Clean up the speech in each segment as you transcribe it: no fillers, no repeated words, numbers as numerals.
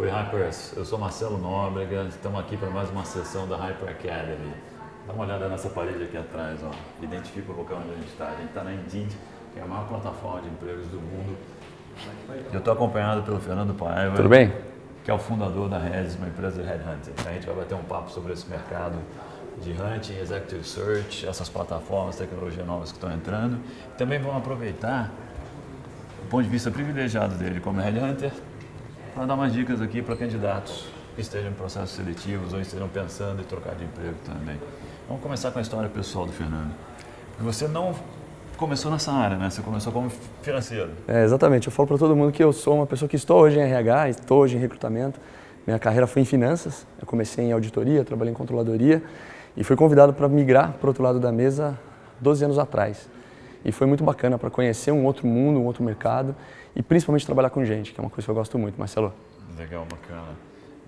Oi, Hypers. Eu sou Marcelo Nóbrega. Estamos aqui para mais uma sessão da Hyper Academy. Dá uma olhada nessa parede aqui atrás, ó. Identifica o local onde a gente está. A gente está na Indeed, que é a maior plataforma de empregos do mundo. Eu estou acompanhado pelo Fernando Paiva. Tudo bem? Que é o fundador da Heads, uma empresa de headhunting. A gente vai bater um papo sobre esse mercado de hunting, executive search, essas plataformas, tecnologias novas que estão entrando. Também vamos aproveitar o ponto de vista privilegiado dele como headhunter para dar umas dicas aqui para candidatos que estejam em processos seletivos ou estejam pensando em trocar de emprego também. Vamos começar com a história pessoal do Fernando. Você não começou nessa área, né? Você começou como financeiro. Exatamente. Eu falo para todo mundo que eu sou uma pessoa que estou hoje em RH, estou hoje em recrutamento. Minha carreira foi em finanças. Eu comecei em auditoria, trabalhei em controladoria e fui convidado para migrar para o outro lado da mesa 12 anos atrás. E foi muito bacana para conhecer um outro mundo, um outro mercado e principalmente trabalhar com gente, que é uma coisa que eu gosto muito, Marcelo. Legal, bacana.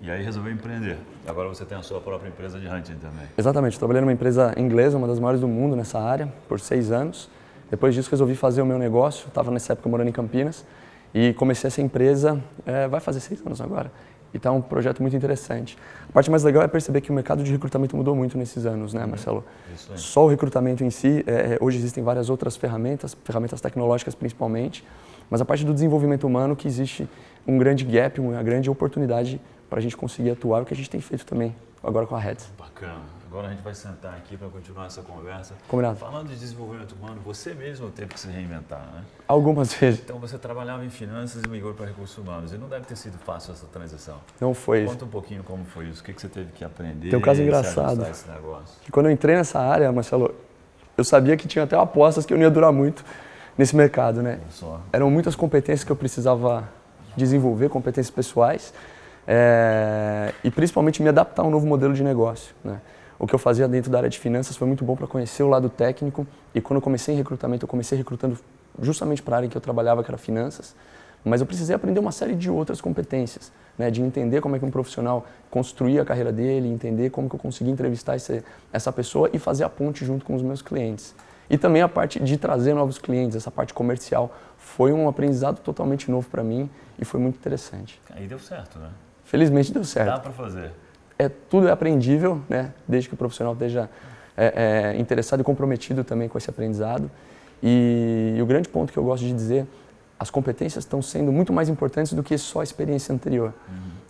E aí resolveu empreender. Agora você tem a sua própria empresa de hunting também. Exatamente. Eu trabalhei numa empresa inglesa, uma das maiores do mundo nessa área, por 6 anos. Depois disso resolvi fazer o meu negócio. Estava nessa época morando em Campinas e comecei essa empresa, vai fazer 6 anos agora. E está um projeto muito interessante. A parte mais legal é perceber que o mercado de recrutamento mudou muito nesses anos, né, Marcelo? Isso aí. Só o recrutamento em si, hoje existem várias outras ferramentas tecnológicas principalmente, mas a parte do desenvolvimento humano que existe um grande gap, uma grande oportunidade para a gente conseguir atuar, o que a gente tem feito também agora com a Heads. Bacana. Agora a gente vai sentar aqui para continuar essa conversa. Combinado. Falando de desenvolvimento humano, você mesmo teve que se reinventar, né? Algumas vezes. Então você trabalhava em finanças e migrou para recursos humanos. E não deve ter sido fácil essa transição. Não foi isso. Conta um pouquinho como foi isso. O que você teve que aprender? Tem um caso e se engraçado. ajustar a esse negócio? Que quando eu entrei nessa área, Marcelo, eu sabia que tinha até apostas que eu não ia durar muito nesse mercado, né? Só. Eram muitas competências que eu precisava desenvolver, competências pessoais, e principalmente me adaptar a um novo modelo de negócio, né? O que eu fazia dentro da área de finanças foi muito bom para conhecer o lado técnico e quando eu comecei em recrutamento, eu comecei recrutando justamente para a área em que eu trabalhava, que era finanças, mas eu precisei aprender uma série de outras competências, né? De entender como é que um profissional construía a carreira dele, entender como que eu conseguia entrevistar essa pessoa e fazer a ponte junto com os meus clientes. E também a parte de trazer novos clientes, essa parte comercial, foi um aprendizado totalmente novo para mim e foi muito interessante. Aí deu certo, né? Felizmente deu certo. Dá para fazer. Tudo é aprendível, né? Desde que o profissional esteja interessado e comprometido também com esse aprendizado. E o grande ponto que eu gosto de dizer, as competências estão sendo muito mais importantes do que só a experiência anterior.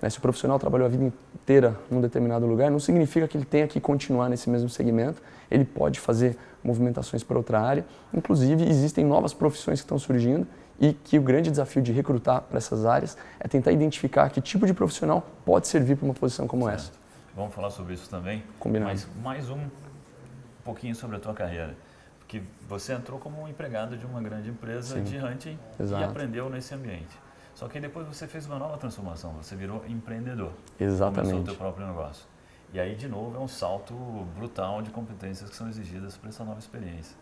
Né? Se o profissional trabalhou a vida inteira num determinado lugar, não significa que ele tenha que continuar nesse mesmo segmento. Ele pode fazer movimentações para outra área. Inclusive, existem novas profissões que estão surgindo e que o grande desafio de recrutar para essas áreas é tentar identificar que tipo de profissional pode servir para uma posição como essa. Vamos falar sobre isso também. Combinado. Mas mais um pouquinho sobre a tua carreira. Porque você entrou como um empregado de uma grande empresa de hunting e aprendeu nesse ambiente. Só que depois você fez uma nova transformação, você virou empreendedor. Exatamente. Começou o teu próprio negócio. E aí, de novo, é um salto brutal de competências que são exigidas para essa nova experiência.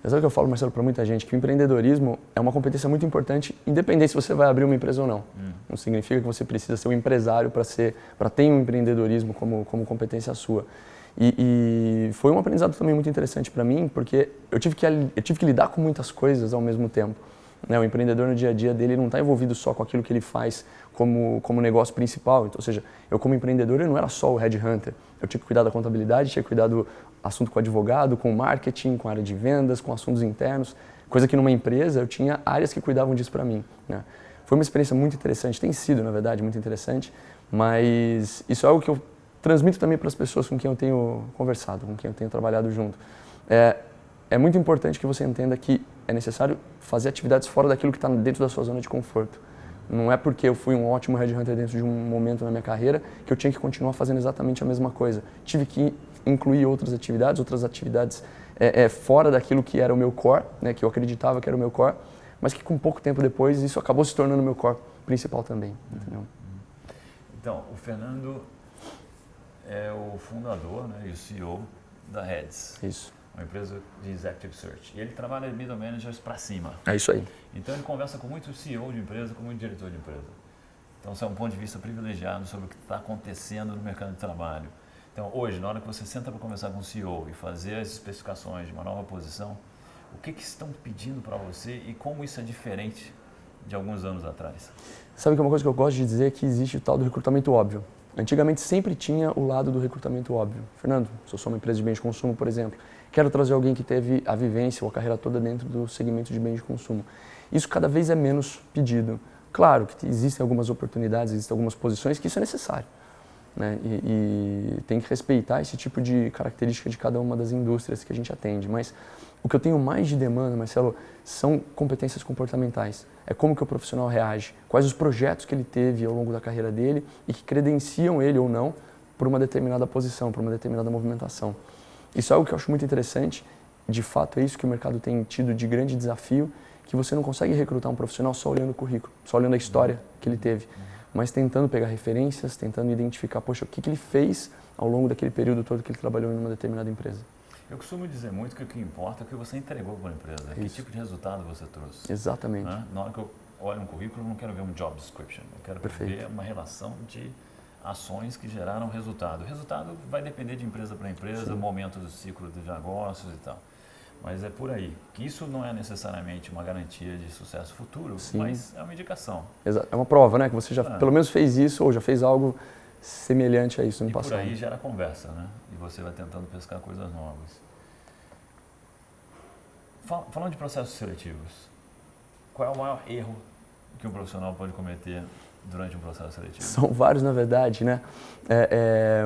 Mas é o que eu falo, Marcelo, para muita gente, que o empreendedorismo é uma competência muito importante, independente se você vai abrir uma empresa ou não. Não significa que você precisa ser um empresário para ter um empreendedorismo como competência sua. E foi um aprendizado também muito interessante para mim, porque eu tive que lidar com muitas coisas ao mesmo tempo. Né? O empreendedor no dia a dia dele não está envolvido só com aquilo que ele faz como negócio principal. Então, ou seja, eu como empreendedor eu não era só o headhunter. Eu tinha que cuidar da contabilidade, tinha que cuidar do assunto com o advogado, com o marketing, com a área de vendas, com assuntos internos. Coisa que numa empresa eu tinha áreas que cuidavam disso para mim. Né? Foi uma experiência muito interessante, tem sido, na verdade, muito interessante. Mas isso é algo que eu transmito também para as pessoas com quem eu tenho conversado, com quem eu tenho trabalhado junto. É muito importante que você entenda que é necessário fazer atividades fora daquilo que está dentro da sua zona de conforto. Não é porque eu fui um ótimo headhunter dentro de um momento na minha carreira que eu tinha que continuar fazendo exatamente a mesma coisa. Tive que incluir outras atividades fora daquilo que era o meu core, né, que eu acreditava que era o meu core, mas que com pouco tempo depois isso acabou se tornando o meu core principal também. Entendeu? Então, o Fernando é o fundador, né, e o CEO da Heads. Isso. Uma empresa de executive search. E ele trabalha middle managers para cima. É isso aí. Então ele conversa com muito CEO de empresa, com muito diretor de empresa. Então isso é um ponto de vista privilegiado sobre o que está acontecendo no mercado de trabalho. Então hoje, na hora que você senta para conversar com o CEO e fazer as especificações de uma nova posição, o que estão pedindo para você e como isso é diferente de alguns anos atrás? Sabe que uma coisa que eu gosto de dizer é que existe o tal do recrutamento óbvio. Antigamente sempre tinha o lado do recrutamento óbvio. Fernando, se eu sou uma empresa de bens de consumo, por exemplo, quero trazer alguém que teve a vivência ou a carreira toda dentro do segmento de bens de consumo. Isso cada vez é menos pedido. Claro que existem algumas oportunidades, existem algumas posições que isso é necessário, né? E tem que respeitar esse tipo de característica de cada uma das indústrias que a gente atende. Mas o que eu tenho mais de demanda, Marcelo, são competências comportamentais. É como que o profissional reage, quais os projetos que ele teve ao longo da carreira dele e que credenciam ele ou não por uma determinada posição, por uma determinada movimentação. Isso é algo que eu acho muito interessante. De fato, é isso que o mercado tem tido de grande desafio, que você não consegue recrutar um profissional só olhando o currículo, só olhando a história que ele teve, mas tentando pegar referências, tentando identificar, poxa, o que ele fez ao longo daquele período todo que ele trabalhou em uma determinada empresa. Eu costumo dizer muito que o que importa é o que você entregou para a empresa, que tipo de resultado você trouxe. Exatamente. Né? Na hora que eu olho um currículo, eu não quero ver um job description, eu quero ver uma relação de ações que geraram resultado. O resultado vai depender de empresa para empresa, sim, momento do ciclo de negócios e tal. Mas é por aí, que isso não é necessariamente uma garantia de sucesso futuro, sim, mas é uma indicação. Exato. É uma prova, né? Que você já pelo menos fez isso ou já fez algo semelhante a isso no passado. Por aí gera conversa, né? E você vai tentando pescar coisas novas. Falando de processos seletivos, qual é o maior erro que um profissional pode cometer durante um processo seletivo? São vários, na verdade, né?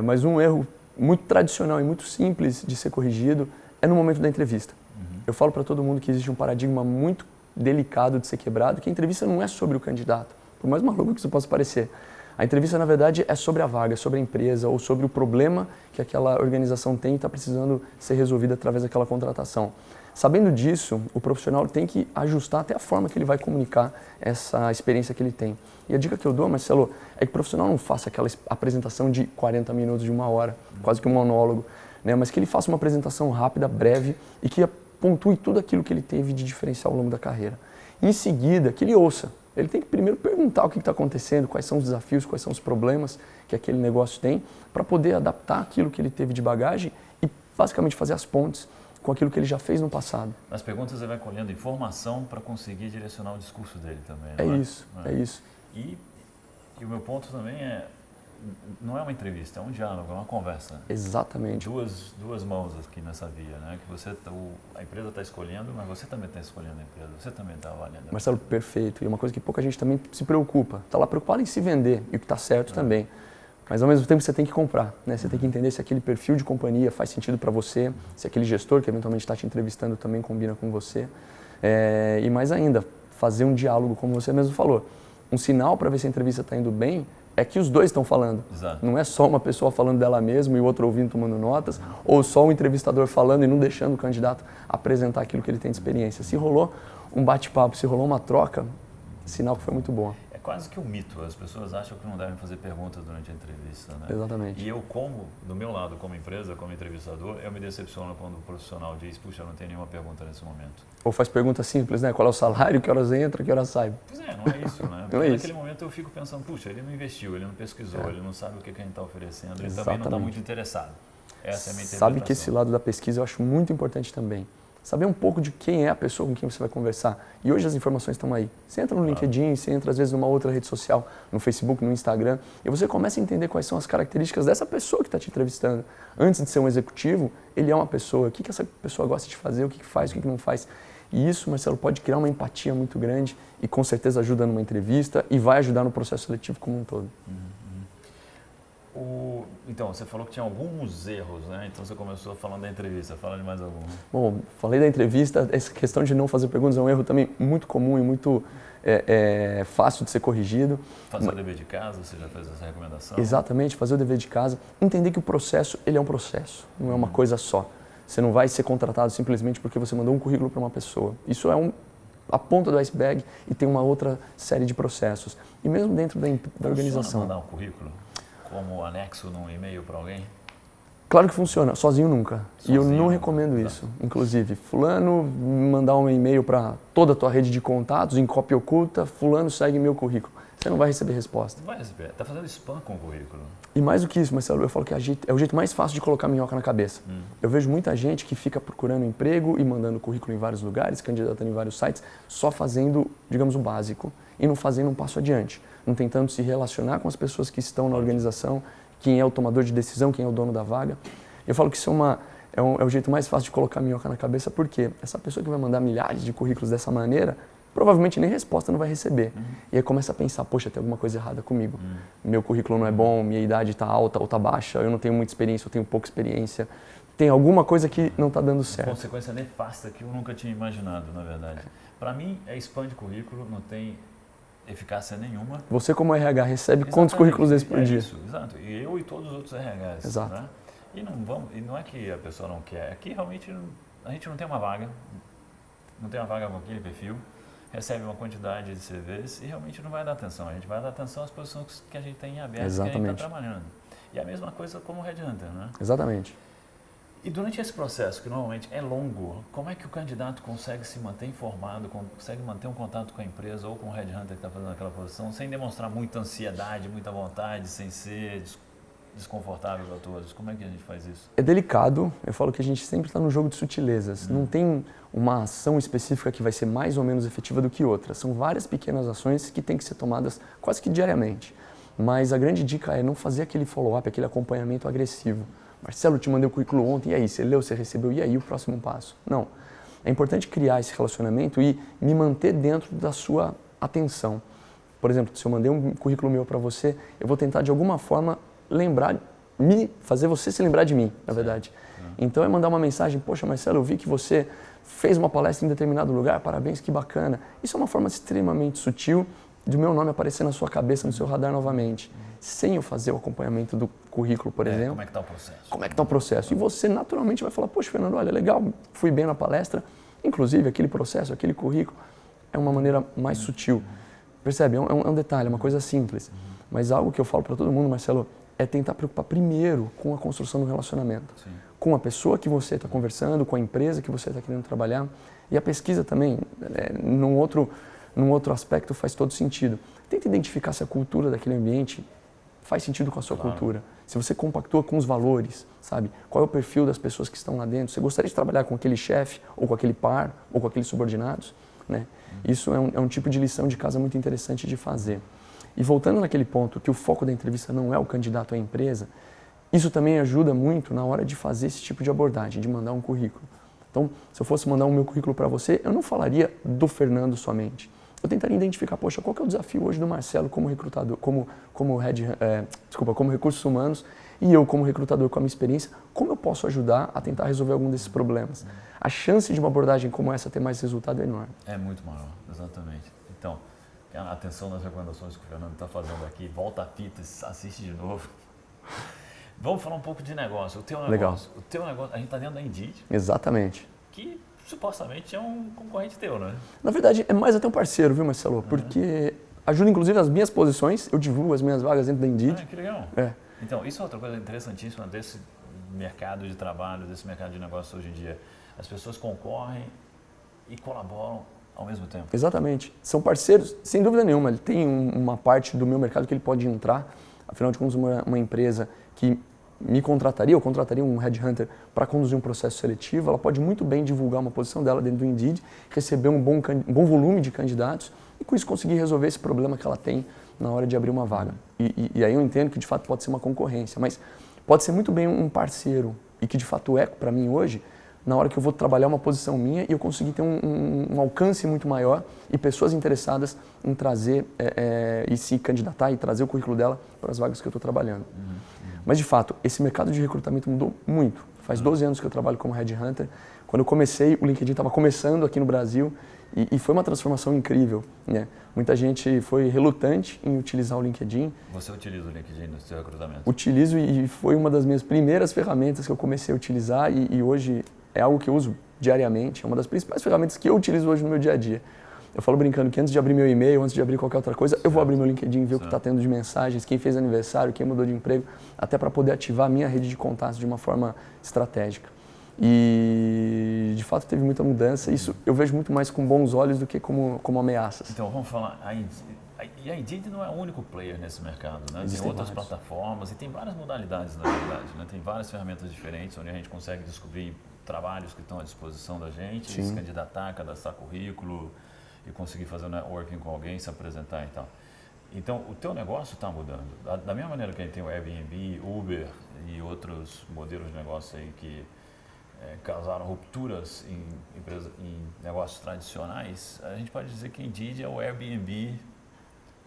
Mas um erro muito tradicional e muito simples de ser corrigido é no momento da entrevista. Eu falo para todo mundo que existe um paradigma muito delicado de ser quebrado, que a entrevista não é sobre o candidato, por mais maluco que isso possa parecer. A entrevista, na verdade, é sobre a vaga, sobre a empresa ou sobre o problema que aquela organização tem e está precisando ser resolvido através daquela contratação. Sabendo disso, o profissional tem que ajustar até a forma que ele vai comunicar essa experiência que ele tem. E a dica que eu dou, Marcelo, é que o profissional não faça aquela apresentação de 40 minutos, de 1 hora, quase que um monólogo, né? Mas que ele faça uma apresentação rápida, breve e que pontue tudo aquilo que ele teve de diferencial ao longo da carreira. Em seguida, que ele ouça. Ele tem que primeiro perguntar o que está acontecendo, quais são os desafios, quais são os problemas que aquele negócio tem, para poder adaptar aquilo que ele teve de bagagem e basicamente fazer as pontes com aquilo que ele já fez no passado. Nas perguntas ele vai colhendo informação para conseguir direcionar o discurso dele também. É isso. E o meu ponto também não é uma entrevista, é um diálogo, é uma conversa. Exatamente. Duas mãos aqui nessa via, né? Que a empresa está escolhendo, mas você também está escolhendo a empresa, você também está avaliando. Marcelo, perfeito. E uma coisa que pouca gente também se preocupa. Está lá preocupado em se vender, e o que está certo também. Mas ao mesmo tempo você tem que comprar, né? Você tem que entender se aquele perfil de companhia faz sentido para você, se aquele gestor que eventualmente está te entrevistando também combina com você. E mais ainda, fazer um diálogo, como você mesmo falou. Um sinal para ver se a entrevista está indo bem é que os dois estão falando. Exato. Não é só uma pessoa falando dela mesma e o outro ouvindo, tomando notas, ou só o entrevistador falando e não deixando o candidato apresentar aquilo que ele tem de experiência. Se rolou um bate-papo, se rolou uma troca, sinal que foi muito bom. É quase que um mito. As pessoas acham que não devem fazer perguntas durante a entrevista, né? Exatamente. E eu, do meu lado, como empresa, como entrevistador, eu me decepciono quando o profissional diz, puxa, eu não tenho nenhuma pergunta nesse momento. Ou faz pergunta simples, né? Qual é o salário, que horas entra, que horas sai? Pois é, não é isso, né? Porque naquele momento eu fico pensando, puxa, ele não investiu, ele não pesquisou, ele não sabe o que a gente está oferecendo, ele também não está muito interessado. Essa é a minha interpretação. Sabe que esse lado da pesquisa eu acho muito importante também. Saber um pouco de quem é a pessoa com quem você vai conversar. E hoje as informações estão aí. Você entra no LinkedIn, você entra às vezes numa outra rede social, no Facebook, no Instagram, e você começa a entender quais são as características dessa pessoa que está te entrevistando. Antes de ser um executivo, ele é uma pessoa. O que essa pessoa gosta de fazer, o que faz, o que não faz. E isso, Marcelo, pode criar uma empatia muito grande e com certeza ajuda numa entrevista e vai ajudar no processo seletivo como um todo. Então, você falou que tinha alguns erros, né? Então você começou falando da entrevista, fala de mais algum. Bom, falei da entrevista, essa questão de não fazer perguntas é um erro também muito comum e muito fácil de ser corrigido. Fazer o dever de casa, você já fez essa recomendação? Exatamente, fazer o dever de casa. Entender que o processo, ele é um processo, não é uma coisa só. Você não vai ser contratado simplesmente porque você mandou um currículo para uma pessoa. Isso é a ponta do iceberg e tem uma outra série de processos. E mesmo dentro da organização. Mandar um currículo como anexo num e-mail para alguém? Claro que funciona, sozinho nunca. Sozinho, e eu não recomendo isso. Inclusive, fulano mandar um e-mail para toda a tua rede de contatos, em cópia oculta, fulano segue meu currículo. você não vai receber resposta. Não vai receber. Tá fazendo spam com o currículo. E mais do que isso, Marcelo, eu falo que é o jeito mais fácil de colocar minhoca na cabeça. Eu vejo muita gente que fica procurando emprego e mandando currículo em vários lugares, candidatando em vários sites, só fazendo, digamos, o básico e não fazendo um passo adiante, não tentando se relacionar com as pessoas que estão na organização, quem é o tomador de decisão, quem é o dono da vaga. Eu falo que isso é o jeito mais fácil de colocar minhoca na cabeça, porque essa pessoa que vai mandar milhares de currículos dessa maneira, provavelmente nem resposta não vai receber. E aí começa a pensar, poxa, tem alguma coisa errada comigo. Meu currículo não é bom, minha idade está alta ou está baixa, eu não tenho muita experiência, eu tenho pouca experiência. Tem alguma coisa que não está dando certo. Consequência nefasta que eu nunca tinha imaginado, na verdade. Para mim, é spam de currículo, não tem eficácia nenhuma. Você como RH recebe quantos currículos desses por dia? Isso, exato. E eu e todos os outros RHs. Exato. Né? E não é que a pessoa não quer, aqui realmente a gente não tem uma vaga, não tem uma vaga com aquele perfil, recebe uma quantidade de CVs e realmente não vai dar atenção. A gente vai dar atenção às posições que a gente tem em aberto, Exatamente. que a gente está trabalhando. E a mesma coisa como o Headhunter, né? Exatamente. E durante esse processo, que normalmente é longo, como é que o candidato consegue se manter informado, consegue manter um contato com a empresa ou com o Headhunter que está fazendo aquela posição, sem demonstrar muita ansiedade, muita vontade, sem ser desconfortável para todos? Como é que a gente faz isso? É delicado, eu falo que a gente sempre está no jogo de sutilezas. Não tem uma ação específica que vai ser mais ou menos efetiva do que outra. São várias pequenas ações que têm que ser tomadas quase que diariamente. Mas a grande dica é não fazer aquele follow-up, aquele acompanhamento agressivo. Marcelo, te mandei o currículo ontem, e aí? Você leu, você recebeu, e aí o próximo passo? Não. É importante criar esse relacionamento e me manter dentro da sua atenção. Por exemplo, se eu mandei um currículo meu para você, eu vou tentar de alguma forma fazer você se lembrar de mim, na verdade. Então é mandar uma mensagem, poxa Marcelo, eu vi que você fez uma palestra em determinado lugar, parabéns, que bacana. Isso é uma forma extremamente sutil de o meu nome aparecer na sua cabeça, no seu radar novamente. Sem eu fazer o acompanhamento do currículo, por exemplo. Como é que está o processo? Como é que está o processo? E você naturalmente vai falar, poxa Fernando, olha, legal, fui bem na palestra, inclusive aquele processo, aquele currículo, é uma maneira mais sutil. Percebe? É um detalhe, é uma coisa simples. Mas algo que eu falo para todo mundo, Marcelo, é tentar preocupar primeiro com a construção do relacionamento. Sim. Com a pessoa que você está conversando, com a empresa que você está querendo trabalhar. E a pesquisa também, num outro aspecto, faz todo sentido. Tenta identificar se a cultura daquele ambiente faz sentido com a sua cultura. Se você compactua com os valores, sabe? Qual é o perfil das pessoas que estão lá dentro? Você gostaria de trabalhar com aquele chefe, ou com aquele par, ou com aqueles subordinados? Né? Isso é um tipo de lição de casa muito interessante de fazer. E voltando naquele ponto que o foco da entrevista não é o candidato à empresa, isso também ajuda muito na hora de fazer esse tipo de abordagem, de mandar um currículo. Então, se eu fosse mandar o meu currículo para você, eu não falaria do Fernando somente. Eu tentaria identificar, poxa, qual que é o desafio hoje do Marcelo como recrutador, como recursos humanos, e eu como recrutador com a minha experiência, como eu posso ajudar a tentar resolver algum desses problemas? A chance de uma abordagem como essa ter mais resultado é enorme. É muito maior, exatamente. Então, atenção nas recomendações que o Fernando está fazendo aqui, volta a fita, assiste de novo. Vamos falar um pouco de negócio. O teu negócio. Legal. O teu negócio, a gente está dentro da Indeed. Exatamente. Que supostamente é um concorrente teu, né? Na verdade, é mais até um parceiro, viu, Marcelo? Porque ajuda inclusive as minhas posições, eu divulgo as minhas vagas dentro da Indeed. Que legal. É. Então, isso é outra coisa interessantíssima desse mercado de trabalho, desse mercado de negócio hoje em dia. As pessoas concorrem e colaboram ao mesmo tempo. Exatamente. São parceiros, sem dúvida nenhuma. Ele tem uma parte do meu mercado que ele pode entrar. Afinal de contas, uma empresa que me contrataria, eu contrataria um headhunter para conduzir um processo seletivo, ela pode muito bem divulgar uma posição dela dentro do Indeed, receber um bom volume de candidatos e com isso conseguir resolver esse problema que ela tem na hora de abrir uma vaga. E aí eu entendo que de fato pode ser uma concorrência, mas pode ser muito bem um parceiro e que de fato é para mim hoje, na hora que eu vou trabalhar uma posição minha e eu conseguir ter um alcance muito maior e pessoas interessadas em trazer e se candidatar e trazer o currículo dela para as vagas que eu estou trabalhando. Mas de fato, esse mercado de recrutamento mudou muito. Faz 12 anos que eu trabalho como headhunter. Quando eu comecei, o LinkedIn estava começando aqui no Brasil e foi uma transformação incrível, né? Muita gente foi relutante em utilizar o LinkedIn. Você utiliza o LinkedIn no seu recrutamento? Utilizo e foi uma das minhas primeiras ferramentas que eu comecei a utilizar e hoje é algo que eu uso diariamente. É uma das principais ferramentas que eu utilizo hoje no meu dia a dia. Eu falo brincando que antes de abrir meu e-mail, antes de abrir qualquer outra coisa, eu vou abrir meu LinkedIn, ver o que está tendo de mensagens, quem fez aniversário, quem mudou de emprego, até para poder ativar a minha rede de contatos de uma forma estratégica. E de fato teve muita mudança. Isso eu vejo muito mais com bons olhos do que como ameaças. Então vamos falar aí. E a Indeed não é o único player nesse mercado, né? Existem Tem outras vários. plataformas e tem várias modalidades, na verdade, né? Tem várias ferramentas diferentes onde a gente consegue descobrir trabalhos que estão à disposição da gente, se candidatar, cadastrar currículo e conseguir fazer um networking com alguém, se apresentar e tal. Então, o teu negócio está mudando. Da mesma maneira que a gente tem o Airbnb, Uber e outros modelos de negócio aí que causaram rupturas em negócios tradicionais, a gente pode dizer que a Indeed é o Airbnb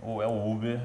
ou é o Uber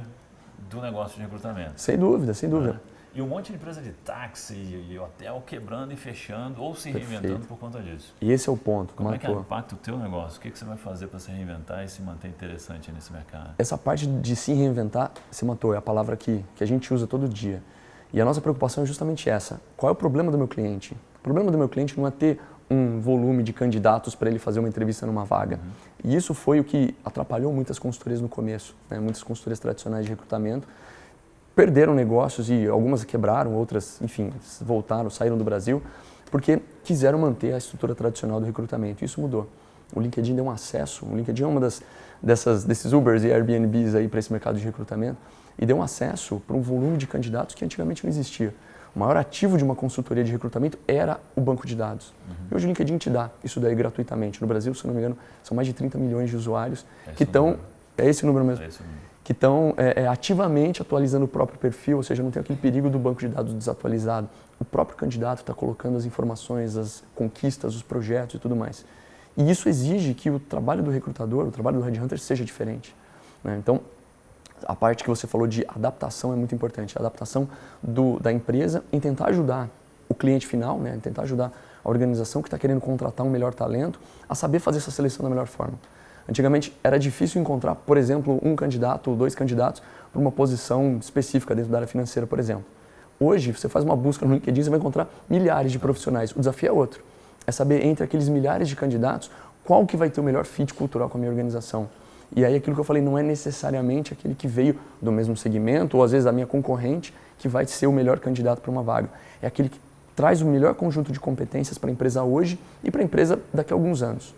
do negócio de recrutamento. Sem dúvida, sem dúvida. E um monte de empresa de táxi e hotel quebrando e fechando ou se reinventando por conta disso. E esse é o ponto. Como é que impacta o teu negócio? O que você vai fazer para se reinventar e se manter interessante nesse mercado? Essa parte de se reinventar, se matou, é a palavra que a gente usa todo dia. E a nossa preocupação é justamente essa. Qual é o problema do meu cliente? O problema do meu cliente não é ter um volume de candidatos para ele fazer uma entrevista numa vaga. E isso foi o que atrapalhou muitas consultorias no começo, né? Muitas consultorias tradicionais de recrutamento perderam negócios e algumas quebraram, outras, enfim, voltaram, saíram do Brasil, porque quiseram manter a estrutura tradicional do recrutamento. Isso mudou. O LinkedIn deu um acesso, o LinkedIn é uma desses Ubers e Airbnbs aí para esse mercado de recrutamento e deu um acesso para um volume de candidatos que antigamente não existia. O maior ativo de uma consultoria de recrutamento era o banco de dados. E hoje o LinkedIn te dá isso daí gratuitamente. No Brasil, se não me engano, são mais de 30 milhões de usuários que estão... É esse o número mesmo. Que estão ativamente atualizando o próprio perfil, ou seja, não tem aquele perigo do banco de dados desatualizado. O próprio candidato está colocando as informações, as conquistas, os projetos e tudo mais. E isso exige que o trabalho do recrutador, o trabalho do headhunter seja diferente, né? Então, a parte que você falou de adaptação é muito importante. A adaptação da empresa em tentar ajudar o cliente final, né? Em tentar ajudar a organização que está querendo contratar um melhor talento a saber fazer essa seleção da melhor forma. Antigamente era difícil encontrar, por exemplo, um candidato ou 2 candidatos para uma posição específica dentro da área financeira, por exemplo. Hoje, você faz uma busca no LinkedIn, você vai encontrar milhares de profissionais. O desafio é outro. É saber, entre aqueles milhares de candidatos, qual que vai ter o melhor fit cultural com a minha organização. E aí, aquilo que eu falei, não é necessariamente aquele que veio do mesmo segmento ou, às vezes, da minha concorrente, que vai ser o melhor candidato para uma vaga. É aquele que traz o melhor conjunto de competências para a empresa hoje e para a empresa daqui a alguns anos.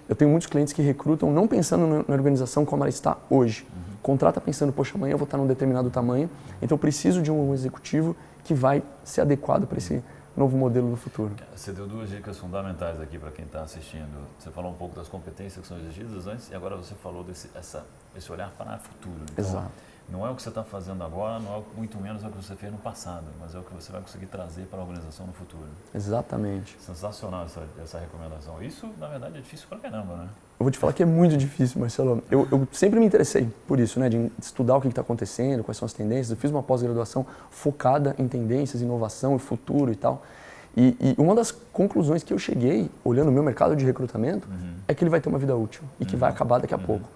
Eu tenho muitos clientes que recrutam não pensando na organização como ela está hoje. Contrata pensando, poxa, amanhã eu vou estar num determinado tamanho, então eu preciso de um executivo que vai ser adequado para esse novo modelo do futuro. Você deu 2 dicas fundamentais aqui para quem está assistindo. Você falou um pouco das competências que são exigidas antes e agora você falou esse olhar para o futuro. Então, exato. Não é o que você está fazendo agora, não é muito menos o que você fez no passado, mas é o que você vai conseguir trazer para a organização no futuro. Exatamente. Sensacional essa recomendação. Isso, na verdade, é difícil pra caramba, né? Eu vou te falar que é muito difícil, Marcelo. Eu sempre me interessei por isso, né? De estudar o que está acontecendo, quais são as tendências. Eu fiz uma pós-graduação focada em tendências, inovação e futuro e tal. E uma das conclusões que eu cheguei, olhando o meu mercado de recrutamento, é que ele vai ter uma vida útil e que vai acabar daqui a pouco.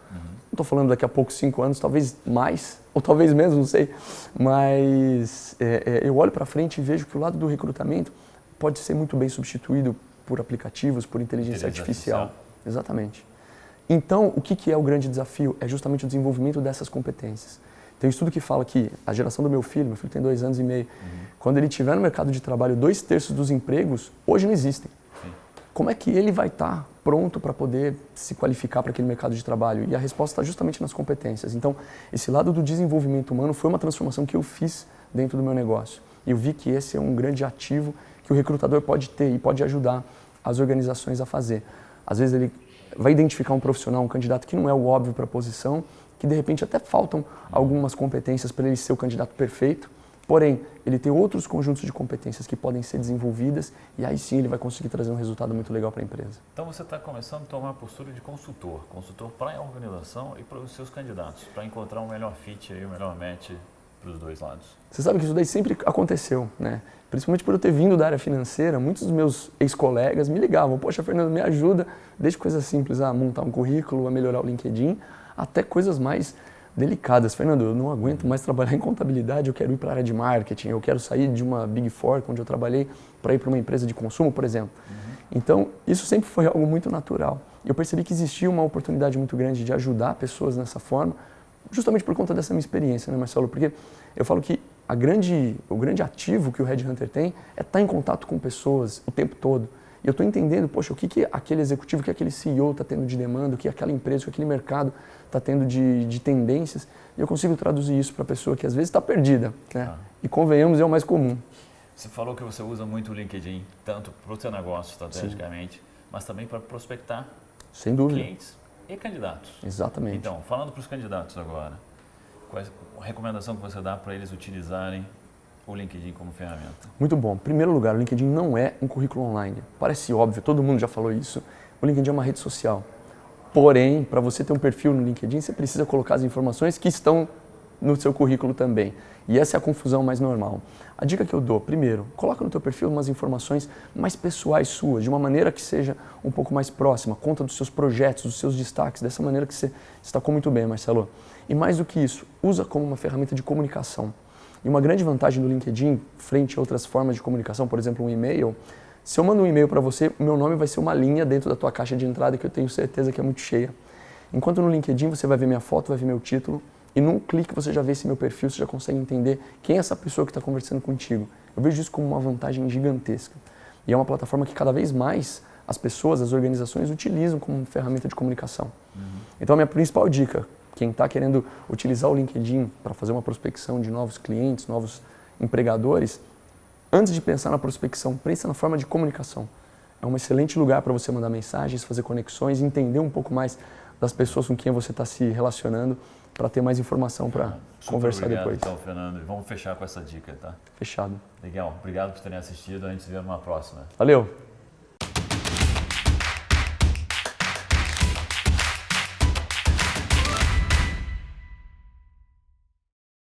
Não estou falando daqui a pouco 5 anos, talvez mais, ou talvez menos, não sei. Mas eu olho para frente e vejo que o lado do recrutamento pode ser muito bem substituído por aplicativos, por inteligência artificial. Exatamente. Então, o que é o grande desafio? É justamente o desenvolvimento dessas competências. Tem um estudo que fala que a geração do meu filho tem 2 anos e meio, quando ele estiver no mercado de trabalho, 2/3 dos empregos hoje não existem. Como é que ele vai estar pronto para poder se qualificar para aquele mercado de trabalho? E a resposta está justamente nas competências. Então, esse lado do desenvolvimento humano foi uma transformação que eu fiz dentro do meu negócio. E eu vi que esse é um grande ativo que o recrutador pode ter e pode ajudar as organizações a fazer. Às vezes ele vai identificar um profissional, um candidato que não é o óbvio para a posição, que de repente até faltam algumas competências para ele ser o candidato perfeito, porém, ele tem outros conjuntos de competências que podem ser desenvolvidas e aí sim ele vai conseguir trazer um resultado muito legal para a empresa. Então você está começando a tomar a postura de consultor para a organização e para os seus candidatos, para encontrar um melhor fit, aí, um melhor match para os 2 lados. Você sabe que isso daí sempre aconteceu, né? Principalmente por eu ter vindo da área financeira, muitos dos meus ex-colegas me ligavam, poxa, Fernando, me ajuda, desde coisas simples, a montar um currículo, a melhorar o LinkedIn, até coisas mais delicadas. Fernando, eu não aguento mais trabalhar em contabilidade, eu quero ir para a área de marketing, eu quero sair de uma Big Four, onde eu trabalhei, para ir para uma empresa de consumo, por exemplo. Então, isso sempre foi algo muito natural. Eu percebi que existia uma oportunidade muito grande de ajudar pessoas nessa forma, justamente por conta dessa minha experiência, né, Marcelo? Porque eu falo que o grande ativo que o headhunter tem é estar em contato com pessoas o tempo todo. E eu estou entendendo, poxa, o que aquele executivo, o que aquele CEO está tendo de demanda, o que aquela empresa, o que aquele mercado está tendo de tendências. E eu consigo traduzir isso para a pessoa que às vezes está perdida, né? E convenhamos, é o mais comum. Você falou que você usa muito o LinkedIn, tanto para o seu negócio estrategicamente, mas também para prospectar sem dúvida clientes e candidatos. Exatamente. Então, falando para os candidatos agora, qual a recomendação que você dá para eles utilizarem o LinkedIn como ferramenta? Muito bom. Em primeiro lugar, o LinkedIn não é um currículo online. Parece óbvio, todo mundo já falou isso. O LinkedIn é uma rede social. Porém, para você ter um perfil no LinkedIn, você precisa colocar as informações que estão no seu currículo também. E essa é a confusão mais normal. A dica que eu dou, primeiro, coloca no teu perfil umas informações mais pessoais suas, de uma maneira que seja um pouco mais próxima, conta dos seus projetos, dos seus destaques, dessa maneira que você destacou muito bem, Marcelo. E mais do que isso, usa como uma ferramenta de comunicação. E uma grande vantagem do LinkedIn, frente a outras formas de comunicação, por exemplo, um e-mail, se eu mando um e-mail para você, o meu nome vai ser uma linha dentro da tua caixa de entrada que eu tenho certeza que é muito cheia. Enquanto no LinkedIn você vai ver minha foto, vai ver meu título, e num clique você já vê esse meu perfil, você já consegue entender quem é essa pessoa que está conversando contigo. Eu vejo isso como uma vantagem gigantesca. E é uma plataforma que cada vez mais as pessoas, as organizações utilizam como ferramenta de comunicação. Então a minha principal dica, quem está querendo utilizar o LinkedIn para fazer uma prospecção de novos clientes, novos empregadores, antes de pensar na prospecção, pensa na forma de comunicação. É um excelente lugar para você mandar mensagens, fazer conexões, entender um pouco mais das pessoas com quem você está se relacionando, para ter mais informação para conversar depois. Então, Fernando, vamos fechar com essa dica, tá? Fechado. Legal, obrigado por terem assistido, a gente se vê numa próxima. Valeu!